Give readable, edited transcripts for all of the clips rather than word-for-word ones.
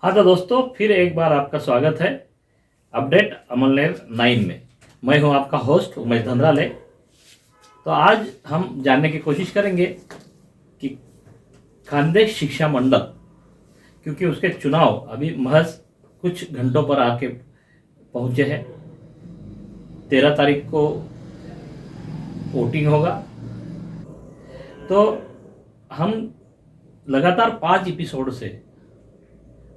हाँ तो दोस्तों, फिर एक बार आपका स्वागत है अपडेट अमलनेर 9 में। मैं हूं आपका होस्ट उमेश धंधराले। तो आज हम जानने की कोशिश करेंगे कि खानदेश शिक्षा मंडल, क्योंकि उसके चुनाव अभी महज कुछ घंटों पर आके पहुंचे हैं। 13 तारीख को वोटिंग होगा। तो हम लगातार 5 एपिसोड से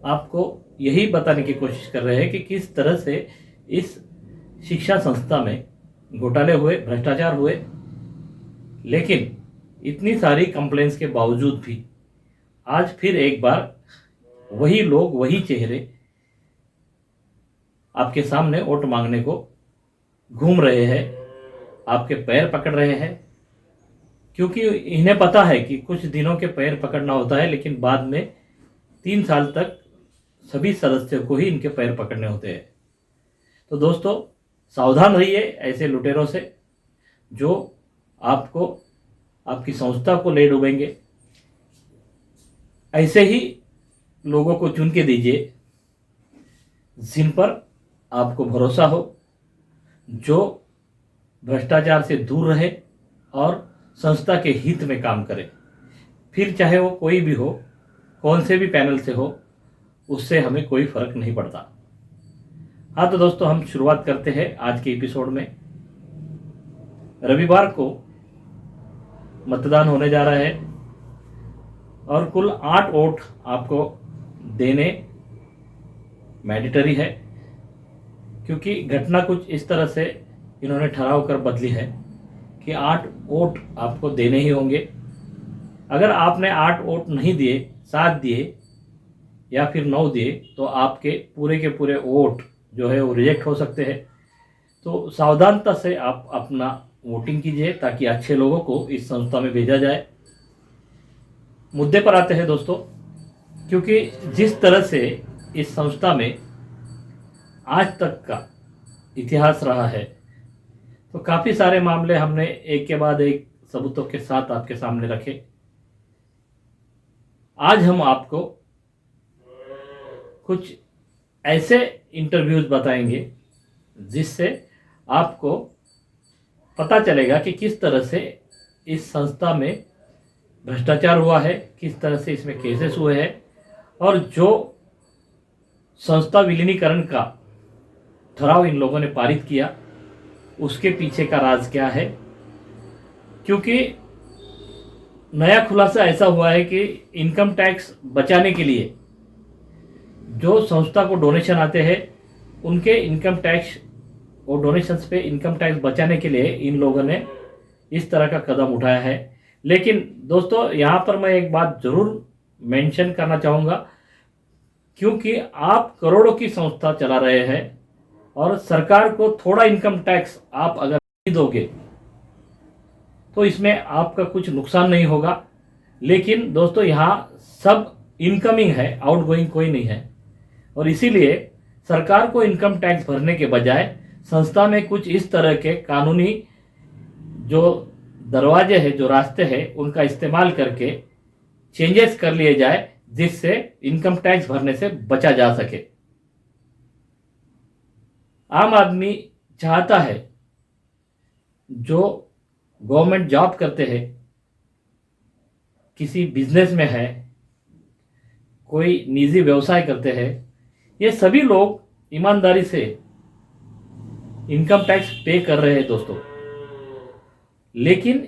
आपको यही बताने की कोशिश कर रहे हैं कि किस तरह से इस शिक्षा संस्था में घोटाले हुए, भ्रष्टाचार हुए, लेकिन इतनी सारी कंप्लेंट्स के बावजूद भी आज फिर एक बार वही लोग, वही चेहरे आपके सामने वोट मांगने को घूम रहे हैं, आपके पैर पकड़ रहे हैं। क्योंकि इन्हें पता है कि कुछ दिनों के पैर पकड़ना होता है, लेकिन बाद में 3 साल तक सभी सदस्यों को ही इनके पैर पकड़ने होते हैं। तो दोस्तों, सावधान रहिए ऐसे लुटेरों से जो आपको, आपकी संस्था को ले डूबेंगे। ऐसे ही लोगों को चुन के दीजिए जिन पर आपको भरोसा हो, जो भ्रष्टाचार से दूर रहे और संस्था के हित में काम करे। फिर चाहे वो कोई भी हो, कौन से भी पैनल से हो, उससे हमें कोई फर्क नहीं पड़ता। हाँ तो दोस्तों, हम शुरुआत करते हैं आज के एपिसोड में। रविवार को मतदान होने जा रहा है और कुल 8 वोट आपको देने मैंडेटरी है, क्योंकि घटना कुछ इस तरह से इन्होंने ठहराव कर बदली है कि 8 वोट आपको देने ही होंगे। अगर आपने 8 वोट नहीं दिए, 7 दिए या फिर 9 दिए, तो आपके पूरे के पूरे वोट जो है वो रिजेक्ट हो सकते हैं। तो सावधानता से आप अपना वोटिंग कीजिए ताकि अच्छे लोगों को इस संस्था में भेजा जाए। मुद्दे पर आते हैं दोस्तों, क्योंकि जिस तरह से इस संस्था में आज तक का इतिहास रहा है, तो काफ़ी सारे मामले हमने एक के बाद एक सबूतों के साथ आपके सामने रखे। आज हम आपको कुछ ऐसे इंटरव्यूज बताएंगे जिससे आपको पता चलेगा कि किस तरह से इस संस्था में भ्रष्टाचार हुआ है, किस तरह से इसमें केसेस हुए हैं, और जो संस्था विलीनीकरण का ठराव इन लोगों ने पारित किया उसके पीछे का राज क्या है। क्योंकि नया खुलासा ऐसा हुआ है कि इनकम टैक्स बचाने के लिए जो संस्था को डोनेशन आते हैं, उनके इनकम टैक्स और डोनेशंस पे इनकम टैक्स बचाने के लिए इन लोगों ने इस तरह का कदम उठाया है। लेकिन दोस्तों, यहाँ पर मैं एक बात ज़रूर मेंशन करना चाहूँगा, क्योंकि आप करोड़ों की संस्था चला रहे हैं और सरकार को थोड़ा इनकम टैक्स आप अगर नहीं दोगे तो इसमें आपका कुछ नुकसान नहीं होगा। लेकिन दोस्तों, यहाँ सब इनकमिंग है, आउटगोइंग कोई नहीं है, और इसीलिए सरकार को इनकम टैक्स भरने के बजाय संस्था में कुछ इस तरह के कानूनी जो दरवाजे हैं, जो रास्ते हैं, उनका इस्तेमाल करके चेंजेस कर लिए जाए जिससे इनकम टैक्स भरने से बचा जा सके। आम आदमी चाहता है जो गवर्नमेंट जॉब करते हैं, किसी बिजनेस में है, कोई निजी व्यवसाय करते हैं, ये सभी लोग ईमानदारी से इनकम टैक्स पे कर रहे हैं दोस्तों। लेकिन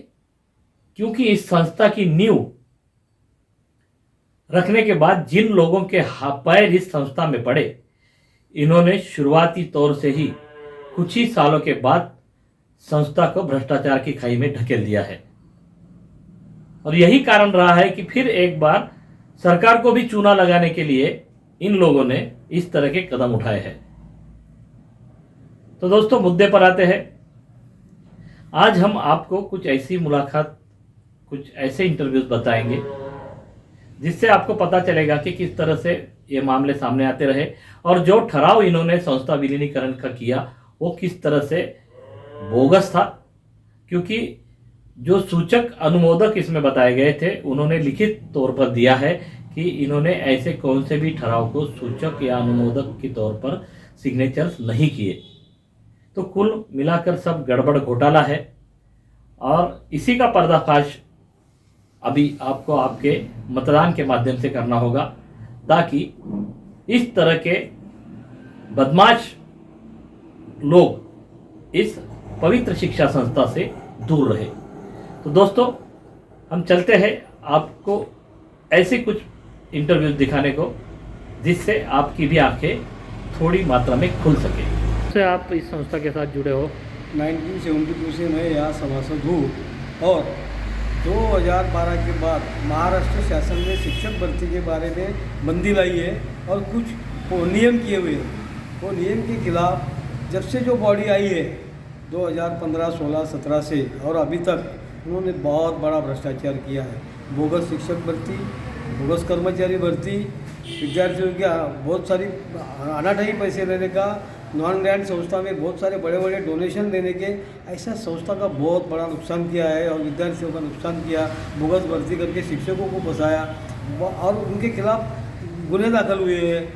क्योंकि इस संस्था की नींव रखने के बाद जिन लोगों के पैर इस संस्था में पड़े, इन्होंने शुरुआती तौर से ही कुछ ही सालों के बाद संस्था को भ्रष्टाचार की खाई में ढकेल दिया है। और यही कारण रहा है कि फिर एक बार सरकार को भी चूना लगाने के लिए इन लोगों ने इस तरह के कदम उठाए हैं। तो दोस्तों, मुद्दे पर आते हैं। आज हम आपको कुछ ऐसी मुलाकात, कुछ ऐसे इंटरव्यूज बताएंगे जिससे आपको पता चलेगा कि किस तरह से ये मामले सामने आते रहे और जो ठराव इन्होंने संस्था विलीनीकरण का किया वो किस तरह से बोगस था। क्योंकि जो सूचक अनुमोदक इसमें बताए गए थे, उन्होंने लिखित तौर पर दिया है कि इन्होंने ऐसे कौन से भी ठराव को सूचक या अनुमोदक के तौर पर सिग्नेचर्स नहीं किए। तो कुल मिलाकर सब गड़बड़ घोटाला है और इसी का पर्दाफाश अभी आपको आपके मतदान के माध्यम से करना होगा, ताकि इस तरह के बदमाश लोग इस पवित्र शिक्षा संस्था से दूर रहे। तो दोस्तों, हम चलते हैं आपको ऐसे कुछ इंटरव्यू दिखाने को जिससे आपकी भी आंखें थोड़ी मात्रा में खुल सके। से आप इस संस्था के साथ जुड़े हो? 1972 से मैं यहाँ सभासद हूँ और 2012 के बाद महाराष्ट्र शासन ने शिक्षक भर्ती के बारे में बंदी लाई है और कुछ वो नियम किए हुए हैं। वो नियम के खिलाफ जब से जो बॉडी आई है 2015, 16, 17 से और अभी तक उन्होंने बहुत बड़ा भ्रष्टाचार किया है। बोगस शिक्षक भर्ती, बोगस कर्मचारी भर्ती, विद्यार्थियों की बहुत सारी अनाठाई पैसे लेने का, नॉन ग्रांट संस्था में बहुत सारे बड़े बड़े डोनेशन देने के, ऐसा संस्था का बहुत बड़ा नुकसान किया है और विद्यार्थियों का नुकसान किया। बोगस भर्ती करके शिक्षकों को फंसाया और उनके खिलाफ गुने दाखिल हुए हैं।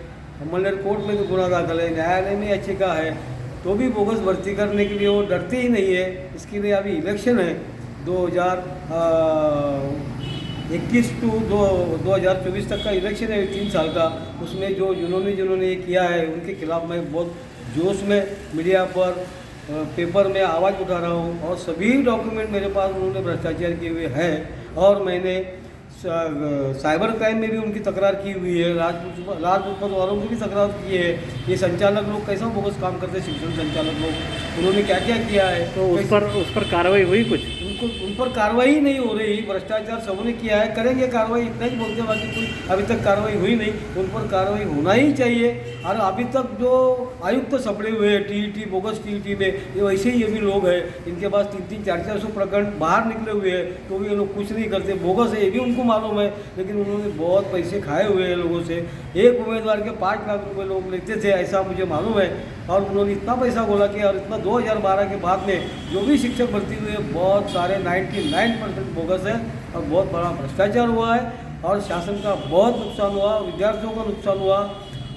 मल्लेर कोर्ट में भी गुना दाखिल है, न्यायालय में याचिका है, तो भी बोगस भर्ती करने के लिए वो डरते ही नहीं है। इसके लिए अभी इलेक्शन है 2021 टू 2024 तक का इलेक्शन है, 3 साल का। उसमें जो जिन्होंने ये किया है उनके खिलाफ मैं बहुत जोश में मीडिया पर, पेपर में आवाज़ उठा रहा हूँ और सभी डॉक्यूमेंट मेरे पास उन्होंने भ्रष्टाचार किए हुए हैं। और मैंने साइबर क्राइम में भी उनकी तकरार की हुई है, राजपूत वालों की भी तकरार की है। ये संचालक लोग कैसा बोगस काम करते हैं, शिक्षण संचालक लोग, उन्होंने क्या क्या किया है। तो उस पर कार्रवाई हुई? कुछ उन पर कार्रवाई नहीं हो रही। भ्रष्टाचार सबने किया है, करेंगे कार्रवाई, इतना ही बोलते हैं, बाकी कोई अभी तक कार्रवाई हुई नहीं। उन पर कार्रवाई होना ही चाहिए। और अभी तक जो आयुक्त सपड़े हुए हैं टीईटी, बोगस टीईटी में, ये वैसे ही ये भी लोग हैं, इनके पास 300, 400 प्रकरण बाहर निकले हुए हैं, तो भी ये लोग कुछ नहीं करते। बोगस है ये भी उनको मालूम है, लेकिन उन्होंने बहुत पैसे खाए हुए हैं लोगों से। एक उम्मीदवार के 5 लाख रुपये लोग लेते थे, ऐसा मुझे मालूम है। और उन्होंने इतना पैसा बोला किया और इतना 2012 के बाद में जो भी शिक्षक भर्ती हुए बहुत सारे 99% बोगस है और बहुत बड़ा भ्रष्टाचार हुआ है और शासन का बहुत नुकसान हुआ, विद्यार्थियों का नुकसान हुआ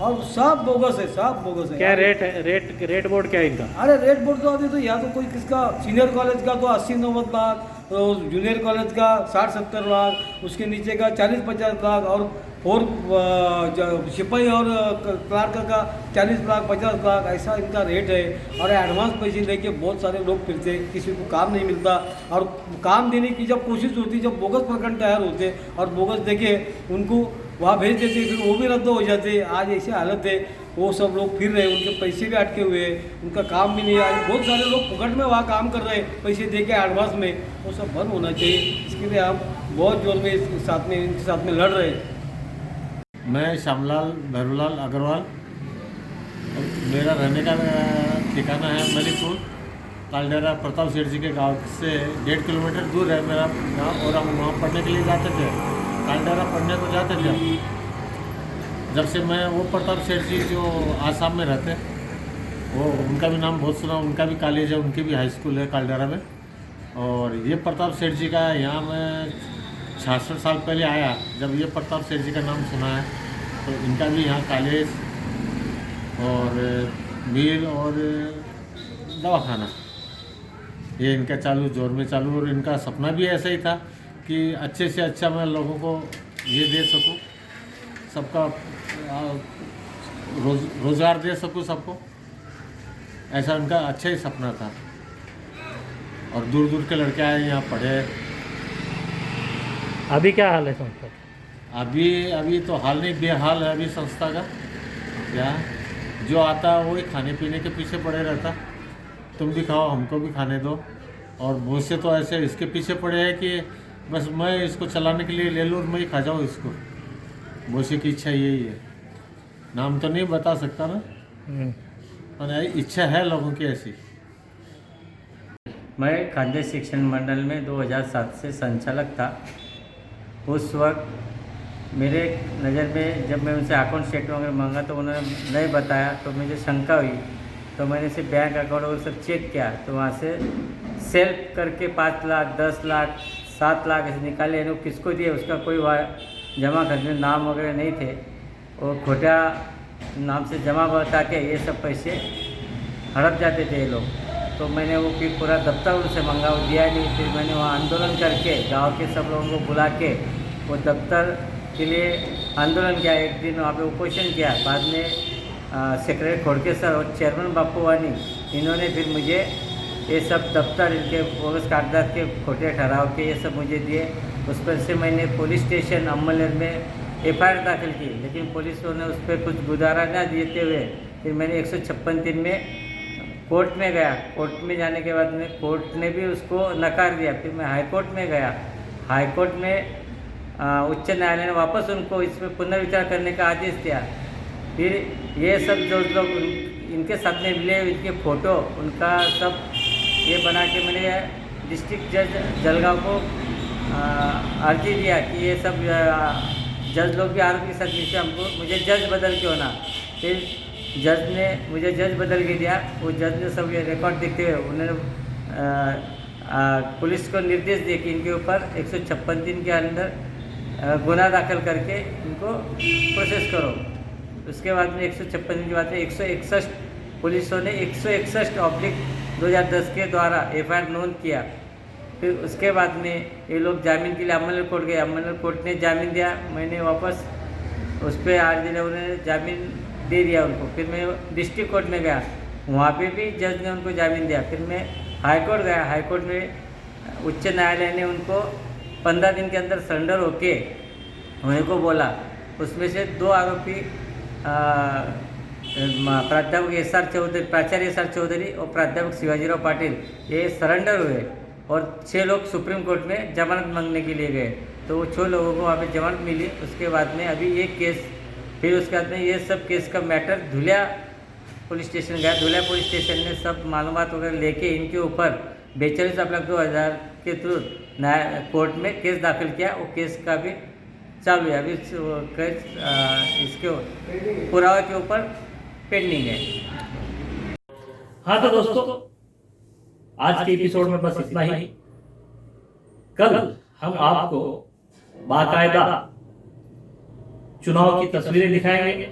और सब बोगस है, सब बोगस है। क्या रेट बोर्ड क्या है इनका? अरे रेट बोर्ड तो अभी तो या तो कोई किसका सीनियर कॉलेज का तो 80-90 लाख, तो जूनियर कॉलेज का 60-70 लाख, उसके नीचे का 40-50 लाख और सिपाही और क्लार्क का 40 लाख 50 लाख, ऐसा इनका रेट है। और एडवांस पैसे लेके बहुत सारे लोग फिरते, किसी को काम नहीं मिलता और काम देने की जब कोशिश होती, जब बोगस प्रकरण तैयार होते और बोगस देके उनको वहाँ भेज देते, फिर वो भी रद्द हो जाते। आज ऐसी हालत है, वो सब लोग फिर रहे, उनके पैसे भी अटके हुए हैं, उनका काम भी नहीं है। बहुत सारे लोग फुकट में वहाँ काम कर रहे हैं पैसे दे के एडवांस में, वो सब बंद होना चाहिए। इसके लिए हम बहुत जोर में इनके साथ में लड़ रहे हैं। मैं श्यामलाल भैरूलाल अग्रवाल, मेरा रहने का ठिकाना है मणिपुर, कालडेरा। प्रताप सेठ जी के गांव से 1.5 किलोमीटर दूर है मेरा गांव और हम वहाँ पढ़ने के लिए जाते थे, कालडेरा पढ़ने को जाते थे। जब से मैं वो प्रताप सेठ जी जो आसाम में रहते, वो उनका भी नाम बहुत सुना, उनका भी कॉलेज है, उनकी भी हाई स्कूल है कालडेरा में। और ये प्रताप सेठ जी का यहाँ मैं 66 साल पहले आया, जब ये प्रताप सेठ जी का नाम सुना है, तो इनका भी यहाँ कॉलेज और मिल और दवाखाना ये इनका जोर में चालू। और इनका सपना भी ऐसा ही था कि अच्छे से अच्छा मैं लोगों को ये दे सकूं, सबका रोज़गार दे सकूं सबको, ऐसा उनका अच्छा ही सपना था। और दूर दूर के लड़के आए यहाँ पढ़े। अभी क्या हाल है संस्था? अभी तो हाल नहीं, बेहाल है अभी संस्था का। क्या जो आता है वही खाने पीने के पीछे पड़े रहता, तुम भी खाओ हमको भी खाने दो। और बहुत से तो ऐसे इसके पीछे पड़े हैं कि बस मैं इसको चलाने के लिए ले लूँ और मैं ही खा जाऊँ इसको। बहुत से की इच्छा यही है, नाम तो नहीं बता सकता ना, पर इच्छा है लोगों की ऐसी। मैं खाद्य शिक्षण मंडल में 2007 से संचालक था। उस वक्त मेरे नज़र में जब मैं उनसे अकाउंट स्टेटमेंट वगैरह मांगा तो उन्होंने नहीं बताया, तो मुझे शंका हुई, तो मैंने सिर्फ बैंक अकाउंट और सब चेक किया, तो वहाँ से सेल्फ करके 5 लाख 10 लाख 7 लाख ऐसे निकाले। किसको दिए उसका कोई जमा करने नाम वगैरह नहीं थे, वो खोटा नाम से जमा बता के ये सब पैसे हड़प जाते थे ये लोग। तो मैंने वो फिर पूरा दफ्तर उनसे मंगा, वो दिया नहीं। फिर मैंने वहाँ आंदोलन करके गांव के सब लोगों को बुला के वो दफ्तर के लिए आंदोलन किया। एक दिन वहाँ पे उपोषण किया। बाद में सेक्रेटरी खोड़के सर और चेयरमैन बापू वानी, इन्होंने फिर मुझे ये सब दफ्तर, इनके बोगस कागजात के खोटे ठहराव के ये सब मुझे दिए। उस पर से मैंने पुलिस स्टेशन अम्बलनेर में एफआईआर दाखिल की, लेकिन पुलिस ने उस पर कुछ गुजारा न देते हुए फिर मैंने 156 दिन में कोर्ट में गया। कोर्ट में जाने के बाद में कोर्ट ने भी उसको नकार दिया। फिर मैं हाई कोर्ट में गया। हाई कोर्ट में उच्च न्यायालय ने वापस उनको इस पर पुनर्विचार करने का आदेश दिया। फिर ये सब जो लोग इनके साथ में मिले, इनके फ़ोटो, उनका सब ये बना के मैंने डिस्ट्रिक्ट जज जलगांव को अर्जी दिया कि ये सब जज लोग भी आरोपी के साथ मिलकर हमको मुझे जज बदल के होना। फिर जज ने मुझे जज बदल के दिया। वो जज ने सब ये रिकॉर्ड देखते हुए उन्होंने पुलिस को निर्देश दिए कि इनके ऊपर 156 दिन के अंदर गुनाह दाखिल करके इनको प्रोसेस करो। उसके बाद में 156 दिन के बाद में 161 पुलिसों ने 161/2010 के द्वारा एफआईआर नोंद किया। फिर उसके बाद में ये लोग जामीन के लिए अम्बलनेर कोर्ट गए। अम्बलनेर कोर्ट ने जामीन दिया। मैंने वापस उस पर 8 दिन उन्होंने जामीन दे दिया उनको। फिर मैं डिस्ट्रिक्ट कोर्ट में गया, वहाँ पे भी जज ने उनको जामीन दिया। फिर मैं हाई कोर्ट गया। हाई कोर्ट में उच्च न्यायालय ने उनको 15 दिन के अंदर सरेंडर होके होने को बोला। उसमें से 2 आरोपी प्राध्यापक SR चौधरी, प्राचार्य SR चौधरी और प्राध्यापक शिवाजीराव पाटिल ये सरेंडर हुए और 6 लोग सुप्रीम कोर्ट में जमानत मांगने के लिए गए। तो वो 6 लोगों को वहाँ पे जमानत मिली। उसके बाद में अभी ये केस, फिर उसके बाद में ये सब केस का मैटर धुलिया पुलिस स्टेशन गया। धुलिया पुलिस स्टेशन ने सब मालूमात वगैरह लेके इनके ऊपर 42,20,000 के थ्रू कोर्ट में केस दाखिल किया। वो केस का भी चालू है। अभी केस इसके पुरावे के ऊपर पेंडिंग है। हाँ तो दोस्तों, आज के एपिसोड में बस इतना ही। कल हम आपको बाकायदा चुनाव की तस्वीरें दिखाएंगे,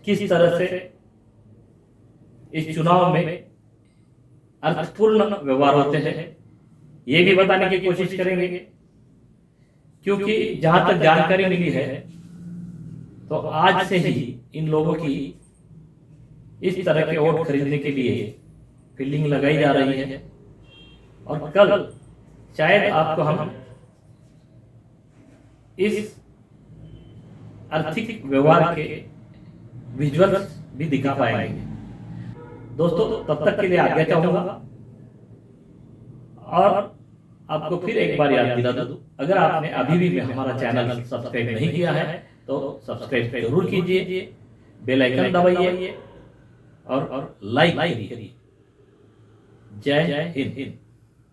किस तरह से इस चुनाव में अर्थपूर्ण व्यवहार होते हैं, ये भी बताने की कोशिश करेंगे। क्योंकि जहां तक जानकारी मिली है तो आज से ही इन लोगों की इस तरह के वोट खरीदने के लिए फील्डिंग लगाई जा रही है। और कल शायद आपको हम इस आर्थिक व्यवहार के विजुअल्स भी दिखा पाएंगे। दोस्तों, तब तक के लिए आज्ञा चाहूंगा और आपको फिर एक बार याद दिला दूं, अगर आपने अभी भी हमारा चैनल सब्सक्राइब नहीं किया है तो सब्सक्राइब जरूर कीजिए, बेल आइकन दबाइए और लाइक करिए। जय हिंद।